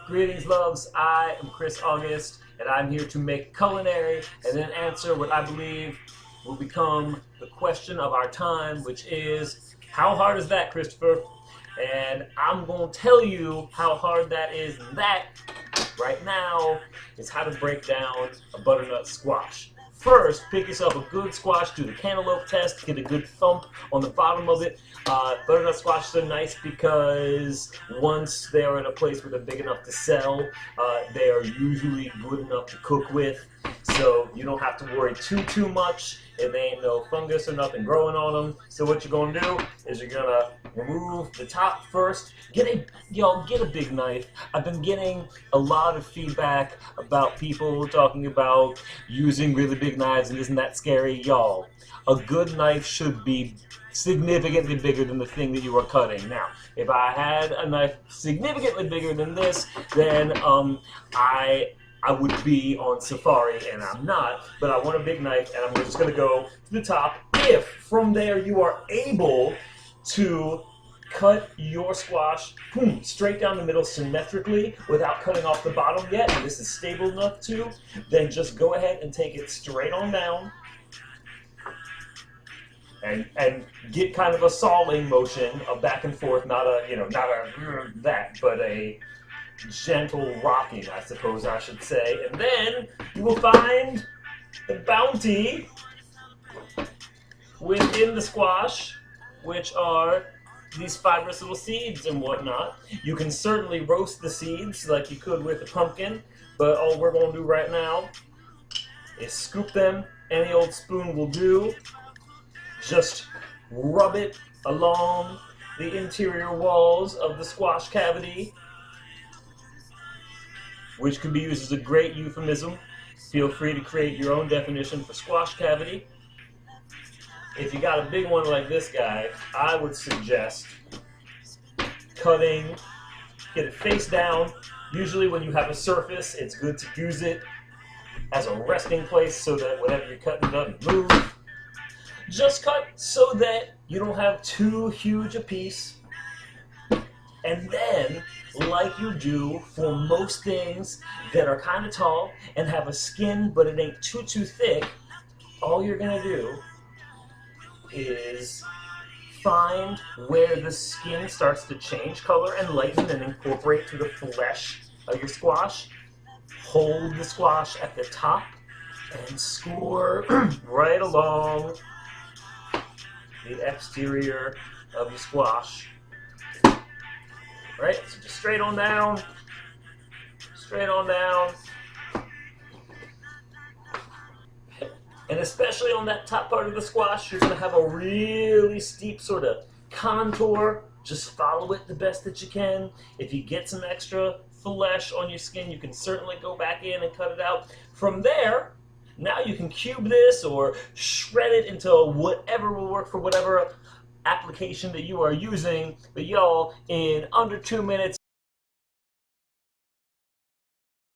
Greetings, loves. I am Chris August, and I'm here to make culinary and then answer what I believe will become the question of our time, which is, how hard is that, Christopher? And I'm going to tell you how hard that is, and that, right now, is how to break down a butternut squash. First, pick yourself a good squash, do the cantaloupe test, get a good thump on the bottom of it. Butternut squashes are nice because once they're in a place where they're big enough to sell, they are usually good enough to cook with. So you don't have to worry too much, and there ain't no fungus or nothing growing on them. So what you're gonna do is you're gonna remove the top first. Get a big knife. I've been getting a lot of feedback about people talking about using really big knives and isn't that scary, y'all. A good knife should be significantly bigger than the thing that you are cutting. Now, if I had a knife significantly bigger than this, then I would be on safari, and I'm not, but I want a big knife, and I'm just going to go to the top. If from there you are able to cut your squash, boom, straight down the middle symmetrically without cutting off the bottom yet, and this is stable enough to, then just go ahead and take it straight on down and get kind of a sawing motion, a back and forth, not a gentle rocking, I suppose I should say. And then you will find the bounty within the squash, which are these fibrous little seeds and whatnot. You can certainly roast the seeds like you could with a pumpkin, but all we're going to do right now is scoop them. Any old spoon will do. Just rub it along the interior walls of the squash cavity, which can be used as a great euphemism. Feel free to create your own definition for squash cavity. If you got a big one like this guy, I would suggest cutting, get it face down. Usually when you have a surface, it's good to use it as a resting place so that whatever you're cutting doesn't move. Just cut so that you don't have too huge a piece. And then, like you do for most things that are kind of tall and have a skin but it ain't too thick, all you're going to do is find where the skin starts to change color and lighten and incorporate to the flesh of your squash. Hold the squash at the top and score right along the exterior of your squash. Right, so just straight on down, straight on down. And especially on that top part of the squash, you're going to have a really steep sort of contour. Just follow it the best that you can. If you get some extra flesh on your skin, you can certainly go back in and cut it out. From there, now you can cube this or shred it into whatever will work for whatever application that you are using. But y'all, in under 2 minutes,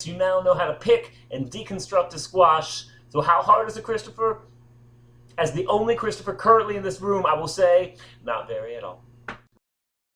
you now know how to pick and deconstruct a squash. So how hard is it, Christopher? As the only Christopher currently in this room, I will say, not very at all.